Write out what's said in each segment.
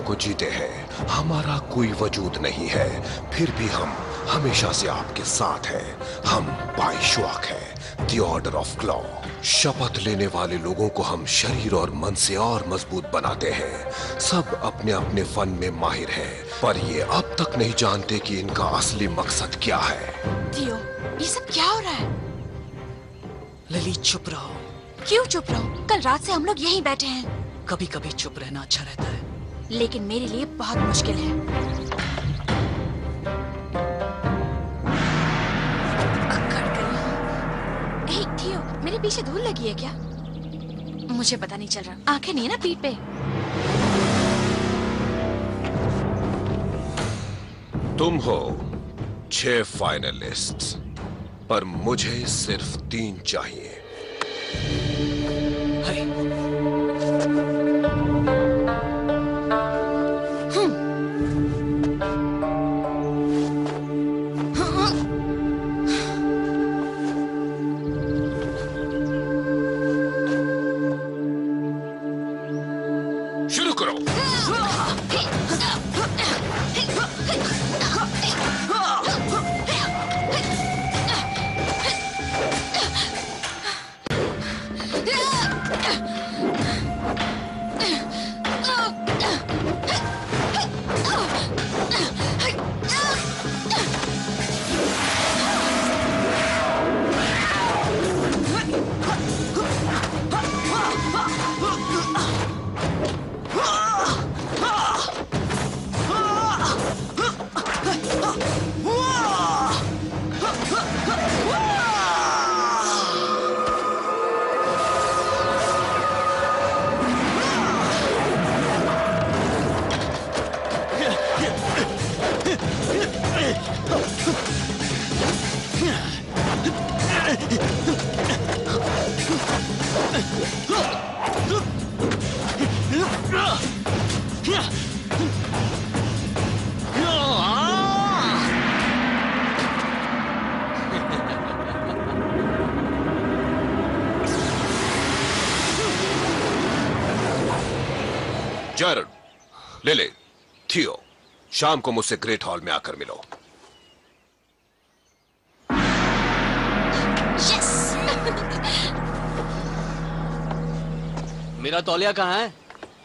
को जीते हैं। हमारा कोई वजूद नहीं है, फिर भी हम हमेशा से आपके साथ हैं। हम बाइशुआक हैं, द ऑर्डर ऑफ क्लॉ। शपथ लेने वाले लोगों को हम शरीर और मन से और मजबूत बनाते हैं। सब अपने अपने फन में माहिर हैं, पर ये अब तक नहीं जानते कि इनका असली मकसद क्या है। थियो, ये सब क्या हो रहा है? लिली चुप रहो। क्यों चुप रहो? कल रात से हम लोग यहीं बैठे हैं। कभी कभी चुप रहना अच्छा रहता है, लेकिन मेरे लिए बहुत मुश्किल है। अकड़ गई। ए, थियो, मेरे पीछे धूल लगी है क्या? मुझे पता नहीं चल रहा। आंखें नहीं है ना पीठ पे? तुम हो 6 फाइनलिस्ट्स, पर मुझे सिर्फ 3 चाहिए। शुरू करो। जैरड, लिली, थियो, शाम को मुझसे ग्रेट हॉल में आकर मिलो। यस! मेरा तौलिया कहाँ है?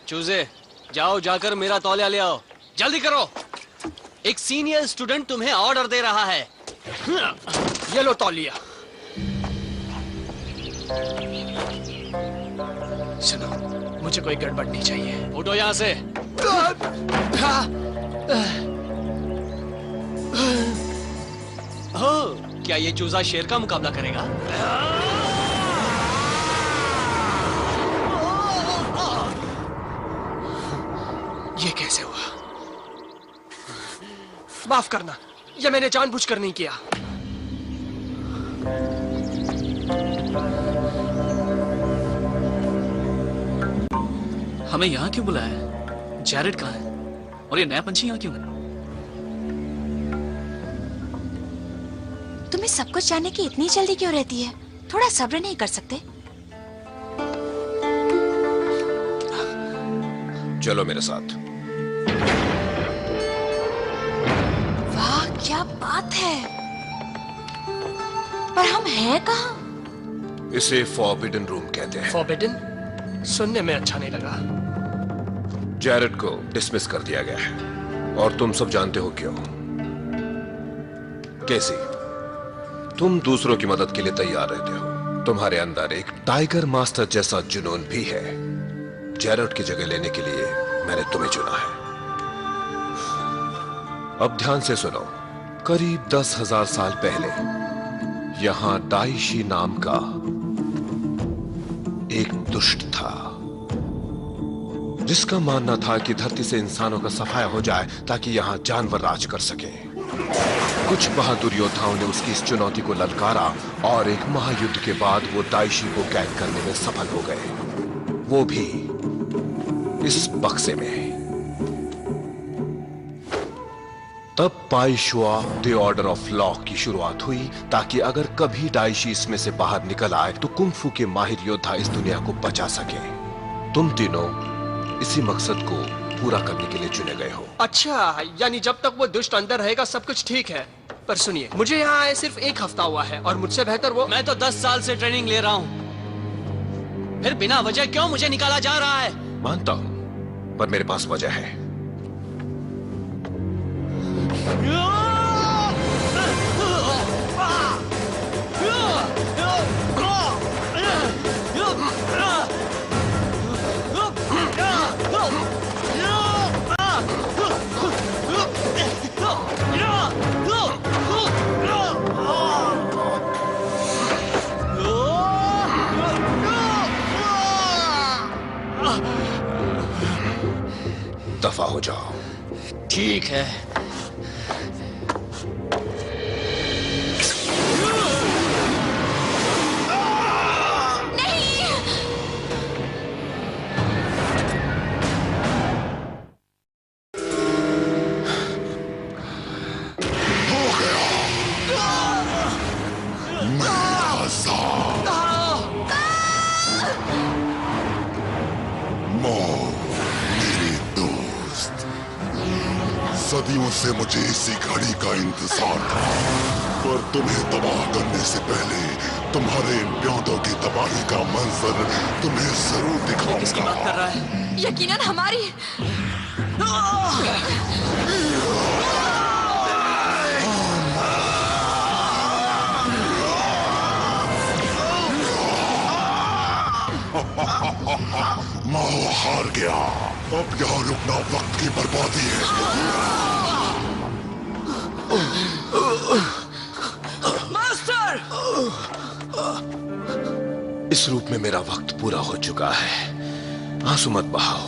चूजे, जाओ जाकर मेरा तौलिया ले आओ। जल्दी करो, एक सीनियर स्टूडेंट तुम्हें ऑर्डर दे रहा है। ये लो तौलिया। सुनो, मुझे कोई गड़बड़ नहीं चाहिए। उठो यहाँ से। हो, क्या ये चूजा शेर का मुकाबला करेगा? ये कैसे हुआ? माफ करना, ये मैंने जानबूझकर नहीं किया। हमें यहाँ क्यों बुलाया है? जैरेड कहाँ है? और ये नया पंछी यहाँ क्यों है? तुम्हें सब कुछ जानने की इतनी जल्दी क्यों रहती है? थोड़ा सब्र नहीं कर सकते? चलो मेरे साथ। वाह, क्या बात है! पर हम हैं कहाँ? इसे फॉरबिडन रूम कहते हैं। फॉरबिडन? सुनने में अच्छा नहीं लगा। जैरेड को डिसमिस कर दिया गया है, और तुम सब जानते हो क्यों। कैसी, तुम दूसरों की मदद के लिए तैयार रहते हो। तुम्हारे अंदर एक टाइगर मास्टर जैसा जुनून भी है। जैरेड की जगह लेने के लिए मैंने तुम्हें चुना है। अब ध्यान से सुनो। करीब 10,000 साल पहले यहां डाइशी नाम का एक दुष्ट था, जिसका मानना था कि धरती से इंसानों का सफाया हो जाए ताकि यहां जानवर राज कर सके। कुछ बहादुर योद्धाओं ने उसकी इस चुनौती को ललकारा, और एक महायुद्ध के बाद वो दाइशी को कैद करने में सफल हो गए, वो भी इस बक्से में। तब बाइशुआ द ऑर्डर ऑफ लॉ की शुरुआत हुई, ताकि अगर कभी दाइशी इसमें से बाहर निकल आए तो कुंफू के माहिर योद्धा इस दुनिया को बचा सके। तुम तीनों इसी मकसद को पूरा करने के लिए चुने गए हो। अच्छा, यानी जब तक वो दुष्ट अंदर रहेगा सब कुछ ठीक है। पर सुनिए, मुझे यहाँ आए सिर्फ 1 हफ्ता हुआ है और मुझसे बेहतर वो। मैं तो 10 साल से ट्रेनिंग ले रहा हूँ, फिर बिना वजह क्यों मुझे निकाला जा रहा है? मानता हूं, पर मेरे पास वजह है। दफा हो जाओ। ठीक है। सदियों से मुझे इसी घड़ी का इंतजार था, पर तुम्हें तबाह करने से पहले तुम्हारे इन प्यादों की तबाही का मंजर तुम्हें जरूर दिखाऊंगा। किसकी बात कर रहा है? यकीनन हमारी। माओ हार गया। अब यहाँ रुकना वक्त की बर्बादी है। मास्टर! इस रूप में मेरा वक्त पूरा हो चुका है। आंसू मत बहाओ,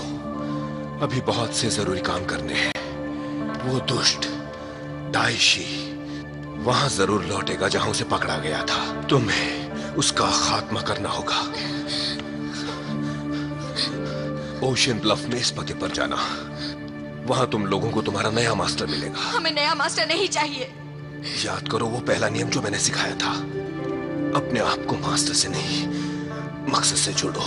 अभी बहुत से जरूरी काम करने हैं। वो दुष्ट दाइशी वहां जरूर लौटेगा जहां उसे पकड़ा गया था। तुम्हें उसका खात्मा करना होगा। ओशियन ब्लफ में इस पते पर जाना, वहां तुम लोगों को तुम्हारा नया मास्टर मिलेगा। हमें नया मास्टर नहीं चाहिए। याद करो वो पहला नियम जो मैंने सिखाया था, अपने आप को मास्टर से नहीं मकसद से जोड़ो।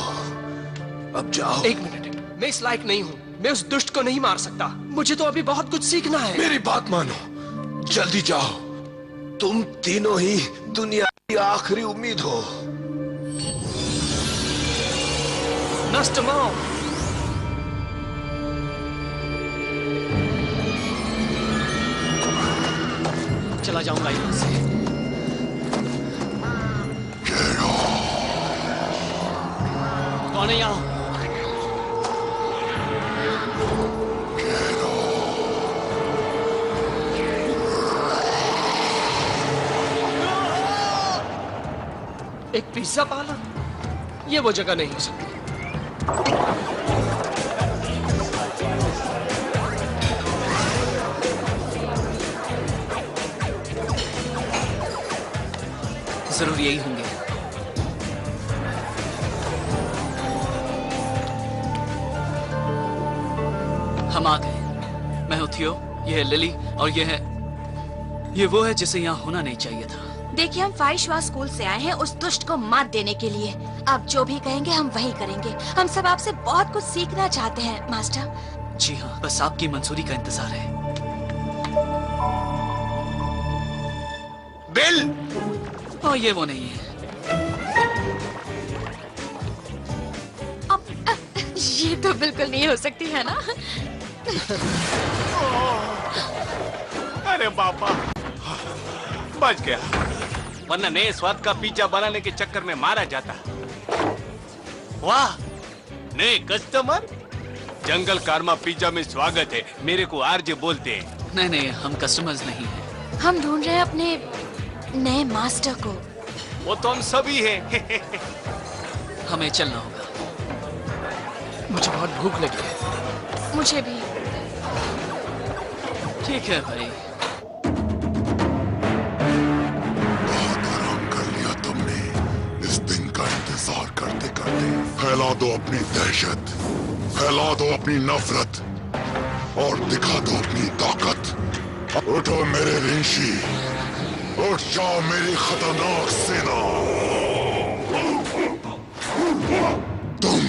अब जाओ। 1 मिनट, मैं इस लायक नहीं हूँ। मैं उस दुष्ट को नहीं मार सकता। मुझे तो अभी बहुत कुछ सीखना है। मेरी बात मानो, जल्दी जाओ। तुम तीनों ही दुनिया की आखिरी उम्मीद हो। नष्ट माओ। चला जाऊंगा यहाँ से। कौन है यहाँ? एक पिज्जा पार्लर? ये वो जगह नहीं हो सकती। जरूर यही होंगे। हम आ गए। मैं हूं थियो, ये है लिली और ये वो है जिसे यहाँ होना नहीं चाहिए था। देखिए, हम फाइशवा स्कूल से आए हैं उस दुष्ट को मात देने के लिए। आप जो भी कहेंगे हम वही करेंगे। हम सब आपसे बहुत कुछ सीखना चाहते हैं मास्टर। जी हाँ, बस आपकी मंजूरी का इंतजार है। बिल! और ये वो नहीं है। ये तो बिल्कुल नहीं हो सकती है ना। अरे बापा, बच गया, वरना नए स्वाद का पिज्जा बनाने के चक्कर में मारा जाता। वाह, नए कस्टमर। जंगल कारमा पिज्जा में स्वागत है। मेरे को आरजे बोलते हैं। नहीं, हम कस्टमर्स नहीं हैं। हम ढूंढ रहे हैं अपने नए मास्टर को। वो तो हम सभी हैं। हमें चलना होगा। मुझे बहुत भूख लगी है। मुझे भी। ठीक है भाई। बहुत आराम कर लिया तुमने। इस दिन का इंतजार करते करते फैला दो अपनी दहशत, फैला दो अपनी नफरत और दिखा दो अपनी ताकत। उठो मेरे रिंशी, उठ जाओ मेरी खतरनाक सेना। तुम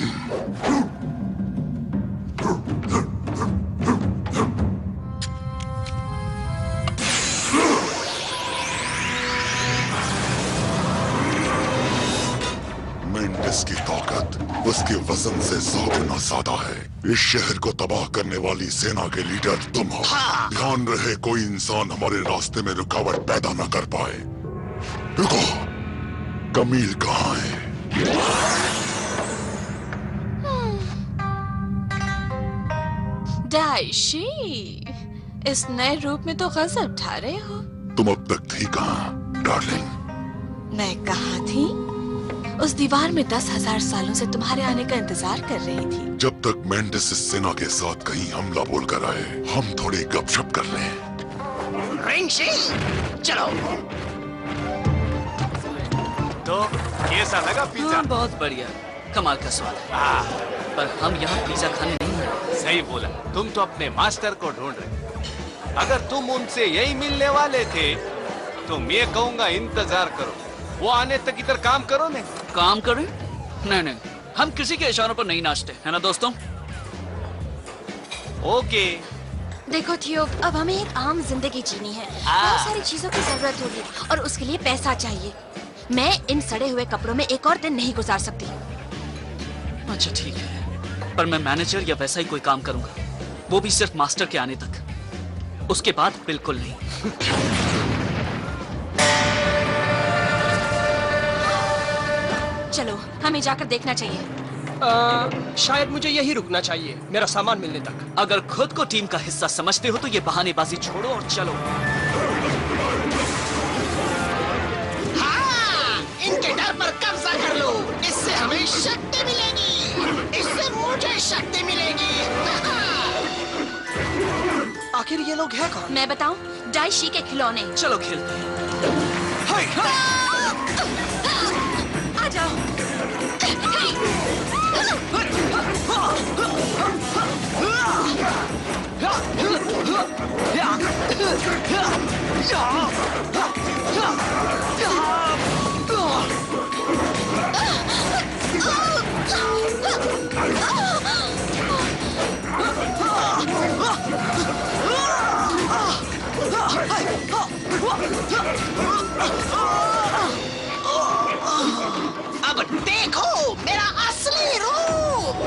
इसकी ताकत उसके वजन से 100 गुना ज्यादा है। इस शहर को तबाह करने वाली सेना के लीडर तुम हो। ध्यान रहे कोई इंसान हमारे रास्ते में रुकावट पैदा न कर पाए। रुको, कमील कहाँ है? दाइशी, इस नए रूप में तो गजब ढा रहे हो। तुम अब तक थी कहाँ, डार्लिंग? मैं कहाँ थी? उस दीवार में 10,000 सालों से तुम्हारे आने का इंतजार कर रही थी। जब तक मेंडिस इस सेना के साथ कहीं हमला बोल कर आए, हम थोड़ी गपशप कर लें। रिंगशी, चलो। तो कैसा लगा पिज्जा? हाँ, बहुत बढ़िया, कमाल का स्वाद है। पर हम यहाँ पिज्जा खाने नहीं आए। सही बोला, तुम तो अपने मास्टर को ढूंढ रहे। अगर तुम उनसे यही मिलने वाले थे तो मैं कहूँगा इंतजार करो, वो आने तक इधर काम करो। ने काम करें? नहीं नहीं, हम किसी के इशारों पर नहीं नाचते, है ना दोस्तों? ओके। देखो थियो, अब हमें एक आम जिंदगी जीनी है। बहुत सारी चीजों की जरूरत होगी और उसके लिए पैसा चाहिए। मैं इन सड़े हुए कपड़ों में एक और दिन नहीं गुजार सकती। अच्छा ठीक है, पर मैं मैनेजर या वैसा ही कोई काम करूंगा, वो भी सिर्फ मास्टर के आने तक। उसके बाद बिल्कुल नहीं। चलो, हमें जाकर देखना चाहिए। शायद मुझे यही रुकना चाहिए, मेरा सामान मिलने तक। अगर खुद को टीम का हिस्सा समझते हो तो ये बहानेबाजी छोड़ो और चलो। हाँ, इनके डर पर कब्जा कर लो। इससे हमें शक्ति मिलेगी, इससे मुझे शक्ति मिलेगी। आखिर ये लोग हैं कौन? मैं बताऊं, डाइशी के खिलौने। चलो खेलते हैं। आ जाओ। अब देखो मेरा असली रूप।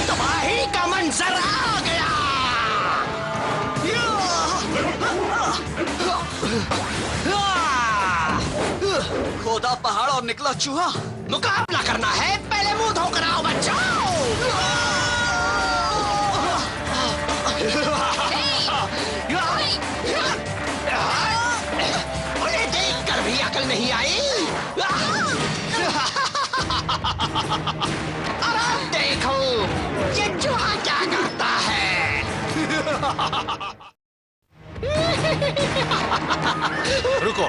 तबाही का मंजर आ गया। खोदा पहाड़ और निकला चूहा। मुकाबला करना है, पहले मुंह धोकर आओ बच्चों। उन्हें देखकर भी अकल नहीं आई। और अब देखो ये चूहा क्या करता है। रुको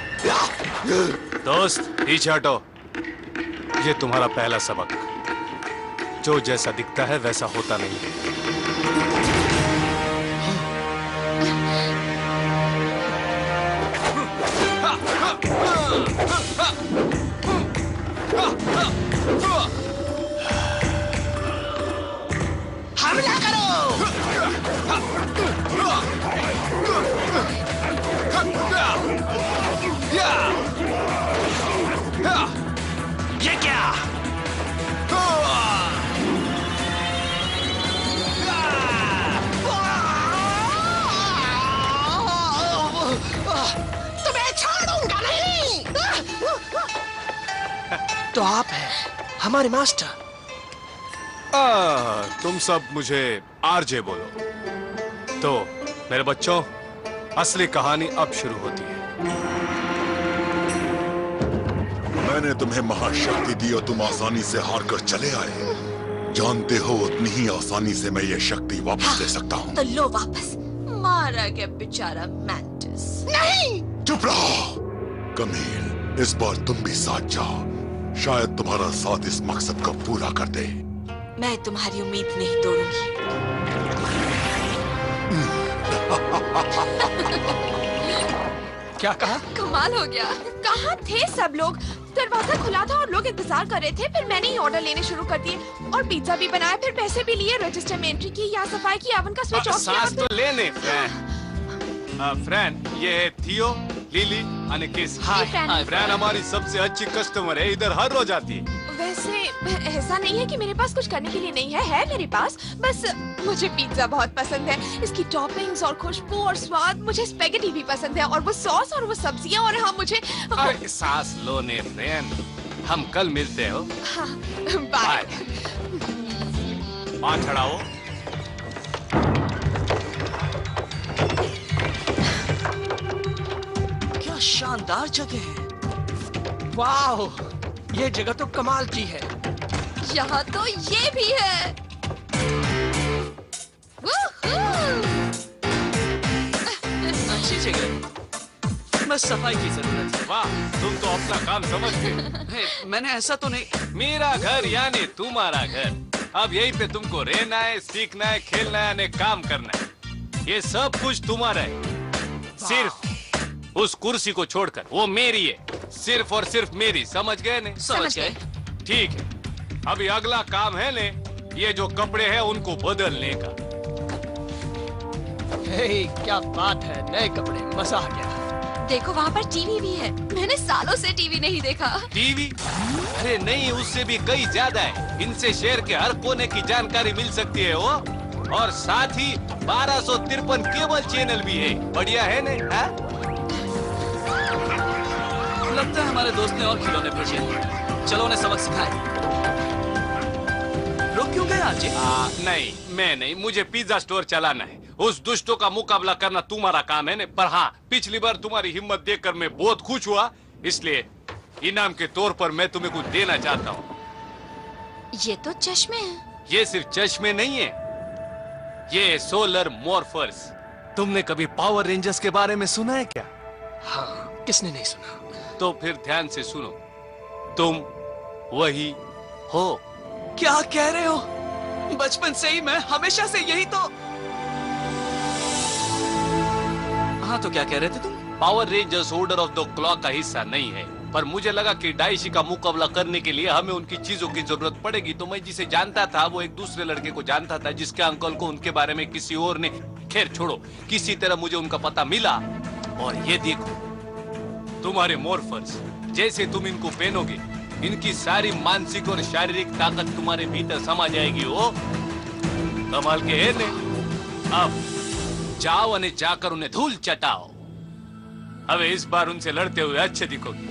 दोस्त, पीछे हटो। ये तुम्हारा पहला सबक। जो जैसा दिखता है वैसा होता नहीं है। हमला करो। ये क्या? तुम्हें छोड़ूंगा नहीं। तो आप हैं हमारे मास्टर। तुम सब मुझे आरजे बोलो। तो मेरे बच्चों, असली कहानी अब शुरू होती है। मैंने तुम्हें महाशक्ति दी और तुम आसानी से हार कर चले आए। जानते हो उतनी ही आसानी से मैं ये शक्ति वापस ले सकता हूँ। तो लो वापस। मारा गया बेचारा मैंटिस। नहीं। चुप रहो कमील, इस बार तुम भी साथ जाओ। शायद तुम्हारा साथ इस मकसद को पूरा कर दे। मैं तुम्हारी उम्मीद नहीं तोड़ूंगी। क्या कहा? कमाल हो गया। कहाँ थे सब लोग? दरवाजा खुला था और लोग इंतजार कर रहे थे। फिर मैंने ही ऑर्डर लेने शुरू कर दिए और पिज्जा भी बनाया। फिर पैसे भी लिए, रजिस्टर में एंट्री की, यहाँ सफाई की, ओवन का स्विच ऑफ किया। सांस तो लेने। फ्रैन, ये है थियो, लिली और केसी। हाय फ्रैन। फ्रैन हमारी सबसे अच्छी कस्टमर है, इधर हर रोज आती है। वैसे ऐसा नहीं है कि मेरे पास कुछ करने के लिए नहीं है मेरे पास। बस मुझे पिज्जा बहुत पसंद है, इसकी टॉपिंग्स और खुशबू और स्वाद। मुझे स्पेगेटी भी पसंद है और वो सॉस और वो सब्जियां। और हाँ, मुझे अरे सांस लो ने फ्रैन, हम कल मिलते हो। हाँ, बाय। वहाँ चढ़ाओ। क्या शानदार जगह है। वाह, ये जगह तो कमाल की है। यहाँ तो ये भी है। अच्छी जगह, बस सफाई की जरूरत है। वाह, तुम तो अपना काम समझते। हे, मैंने ऐसा तो नहीं। मेरा घर यानी तुम्हारा घर। अब यहीं पे तुमको रहना है, सीखना है, खेलना है, यानी काम करना है। ये सब कुछ तुम्हारा है, सिर्फ उस कुर्सी को छोड़कर। वो मेरी है, सिर्फ और सिर्फ मेरी। समझ गए ने? समझ गए। ठीक है, अभी अगला काम है ने, ये जो कपड़े हैं उनको बदलने का। हे, क्या बात है, नए कपड़े, मजा आ गया। देखो वहाँ पर टीवी भी है। मैंने सालों से टीवी नहीं देखा। टीवी? अरे नहीं, उससे भी कई ज्यादा है। इनसे शहर के हर कोने की जानकारी मिल सकती है वो। और साथ ही 1253 केबल चैनल भी है। बढ़िया है ने? लगता है हमारे दोस्त ने और खिलौने भेजे हैं। चलो उन्हें सबक सिखाएं। रुक क्यों गए आज? नहीं, मैं नहीं, मुझे पिज्जा स्टोर चलाना है। उस दुष्टों का मुकाबला करना तुम्हारा काम है ने? पर हाँ, पिछली बार तुम्हारी हिम्मत देखकर मैं बहुत खुश हुआ, इसलिए इनाम के तौर पर मैं तुम्हें कुछ देना चाहता हूँ। ये तो चश्मे हैं। ये सिर्फ चश्मे नहीं है, ये सोलर मॉर्फर्स। तुमने कभी पावर रेंजर्स के बारे में सुना है क्या? हाँ, किसने नहीं सुना? तो फिर ध्यान से सुनो, तुम वही हो। क्या कह रहे हो? बचपन से ही मैं हमेशा से यही तो। हाँ, तो क्या कह रहे थे तुम? Power rangers order of the clock का हिस्सा नहीं है, पर मुझे लगा कि डाइशी का मुकाबला करने के लिए हमें उनकी चीजों की जरूरत पड़ेगी। तो मैं जिसे जानता था वो एक दूसरे लड़के को जानता था, जिसके अंकल को उनके बारे में किसी और ने, खैर छोड़ो, किसी तरह मुझे उनका पता मिला। और ये देखो, तुम्हारे मॉर्फर्स, जैसे तुम इनको पहनोगे, इनकी सारी मानसिक और शारीरिक ताकत तुम्हारे भीतर समा जाएगी। वो कमाल के है ने? अब जाओ और जाकर उन्हें धूल चटाओ। अब इस बार उनसे लड़ते हुए अच्छे दिखोगे।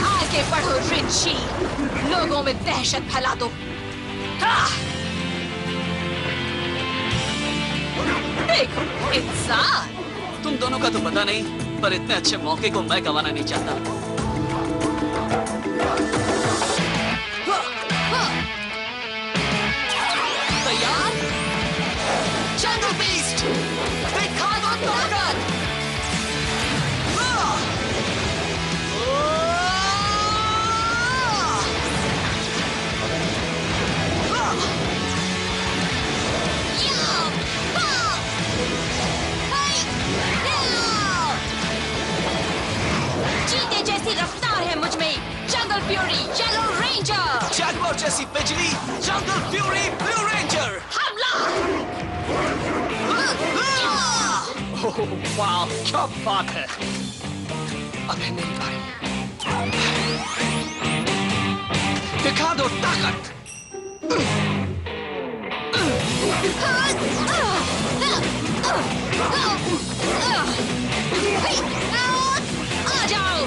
आगे बढ़ो रिंची, लोगों में दहशत फैला दो। देखो इंसान। तुम दोनों का तो पता नहीं, पर इतने अच्छे मौके को मैं गंवाना नहीं चाहता। तैयार? जंगल बीस्ट, दिखा दो ताकत। चीते जैसी रफ्तार है मुझ में। Jungle Fury, yellow ranger. Jaguar जैसी बिजली, जंगल फ्यूरी, ब्लू रेंजर। हमला! ओह, वाह, क्या बात है। अबे मेरे भाई, दिखा दो ताकत। आ जाओ।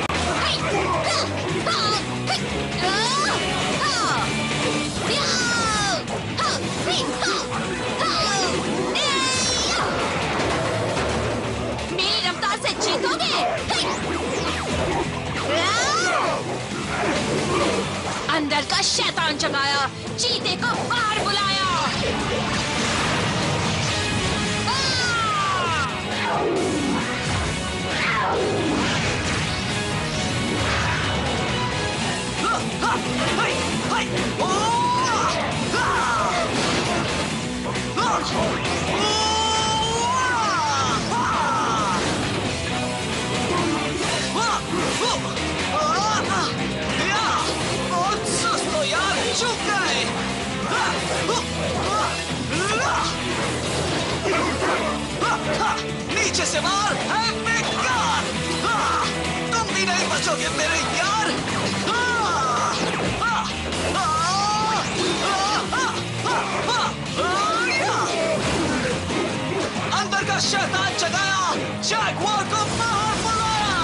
मेरी रफ्तार से जीतोगे। अंदर का शैतान जगाया, चीते को बाहर बुलाया। नीचे का शैतान जगाया, जैगुआर को बाहर बुलाया।